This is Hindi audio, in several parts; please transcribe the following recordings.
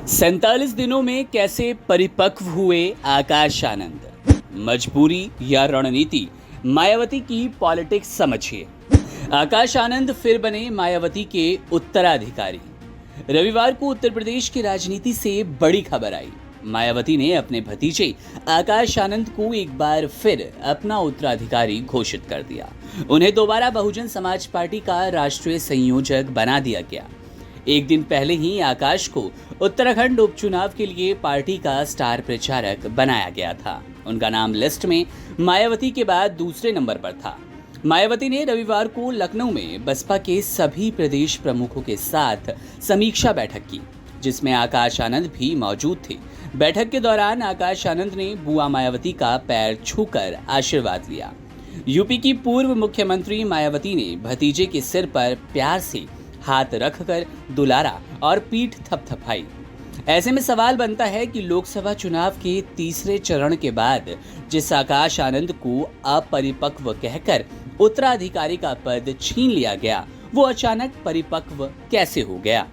47 दिनों में कैसे परिपक्व हुए आकाश आनंद, मजबूरी या रणनीति, मायावती की पॉलिटिक्स समझिए। आकाश आनंद फिर बने मायावती के उत्तराधिकारी। रविवार को उत्तर प्रदेश की राजनीति से बड़ी खबर आई। मायावती ने अपने भतीजे आकाश आनंद को एक बार फिर अपना उत्तराधिकारी घोषित कर दिया। उन्हें दोबारा बहुजन समाज पार्टी का राष्ट्रीय संयोजक बना दिया गया। एक दिन पहले ही आकाश को उत्तराखंड उपचुनाव के लिए पार्टी का स्टार प्रचारक बनाया गया था। उनका नाम लिस्ट में मायावती के बाद दूसरे नंबर पर था। मायावती ने रविवार को लखनऊ में बसपा के सभी प्रदेश प्रमुखों के साथ समीक्षा बैठक की, जिसमें आकाश आनंद भी मौजूद थे। बैठक के दौरान आकाश आनंद ने बुआ मायावती का पैर छूकर आशीर्वाद लिया। यूपी की पूर्व मुख्यमंत्री मायावती ने भतीजे के सिर पर प्यार से हाथ रखकर दुलारा और पीठ थपथपाई। ऐसे में सवाल बनता है कि लोकसभा चुनाव के तीसरे चरण के बाद जिस आकाश आनंद को अपरिपक्व कहकर उत्तराधिकारी का पद छीन लिया गया, वो अचानक परिपक्व कैसे हो गया?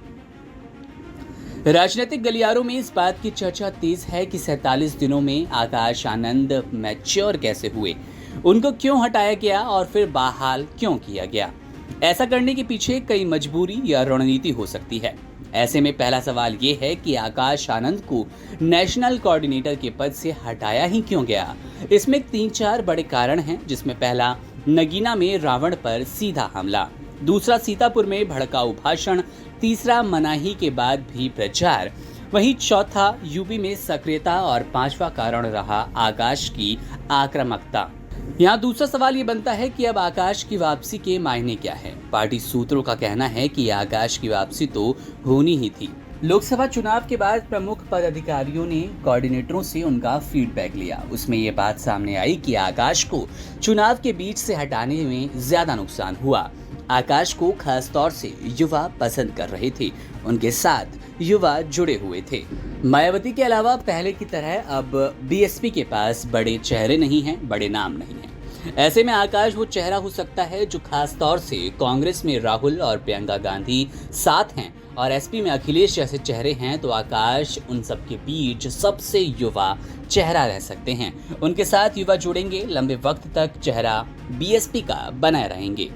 राजनीतिक गलियारों में इस बात की चर्चा तेज है कि 47 दिनों में आकाश आनंद मैच्योर कैसे हुए, उनको क्यों हटाया गया और फिर बहाल क्यों किया गया। ऐसा करने के पीछे कई मजबूरी या रणनीति हो सकती है। ऐसे में पहला सवाल ये है कि आकाश आनंद को नेशनल कोऑर्डिनेटर के पद से हटाया ही क्यों गया। इसमें 3-4 बड़े कारण हैं, जिसमें पहला नगीना में रावण पर सीधा हमला, दूसरा सीतापुर में भड़काऊ भाषण, तीसरा मनाही के बाद भी प्रचार, वहीं चौथा यूपी में सक्रियता और पांचवा कारण रहा आकाश की आक्रामकता। यहाँ दूसरा सवाल ये बनता है कि अब आकाश की वापसी के मायने क्या है। पार्टी सूत्रों का कहना है कि आकाश की वापसी तो होनी ही थी। लोकसभा चुनाव के बाद प्रमुख पदाधिकारियों ने कोऑर्डिनेटरों से उनका फीडबैक लिया। उसमें ये बात सामने आई कि आकाश को चुनाव के बीच से हटाने में ज्यादा नुकसान हुआ। आकाश को खास तौर से युवा पसंद कर रहे थे, उनके साथ युवा जुड़े हुए थे। मायावती के अलावा पहले की तरह अब बीएसपी के पास बड़े चेहरे नहीं हैं, बड़े नाम नहीं हैं। ऐसे में आकाश वो चेहरा हो सकता है जो खास तौर से कांग्रेस में राहुल और प्रियंका गांधी साथ हैं और एसपी में अखिलेश जैसे चेहरे हैं, तो आकाश उन सब के बीच सबसे युवा चेहरा रह सकते हैं। उनके साथ युवा जुड़ेंगे, लंबे वक्त तक चेहरा बीएसपी का बनाए रहेंगे।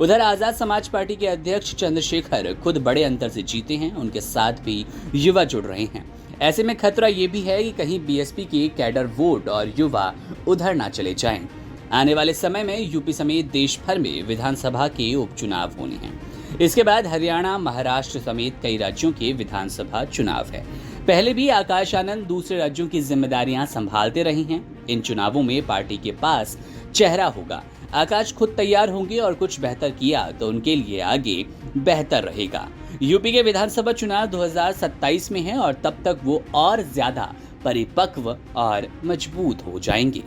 उधर आजाद समाज पार्टी के अध्यक्ष चंद्रशेखर खुद बड़े अंतर से जीते हैं, उनके साथ भी युवा जुड़ रहे हैं। ऐसे में खतरा ये भी है कि कहीं बीएसपी के कैडर वोट और युवा उधर ना चले जाएं। आने वाले समय में यूपी समेत देश भर में विधानसभा के उपचुनाव होने हैं। इसके बाद हरियाणा, महाराष्ट्र समेत कई राज्यों के विधानसभा चुनाव है। पहले भी आकाश आनंद दूसरे राज्यों की जिम्मेदारियां संभालते रहे हैं। इन चुनावों में पार्टी के पास चेहरा होगा। आकाश खुद तैयार होंगे और कुछ बेहतर किया तो उनके लिए आगे बेहतर रहेगा। यूपी के विधानसभा चुनाव 2027 में है और तब तक वो और ज्यादा परिपक्व और मजबूत हो जाएंगे।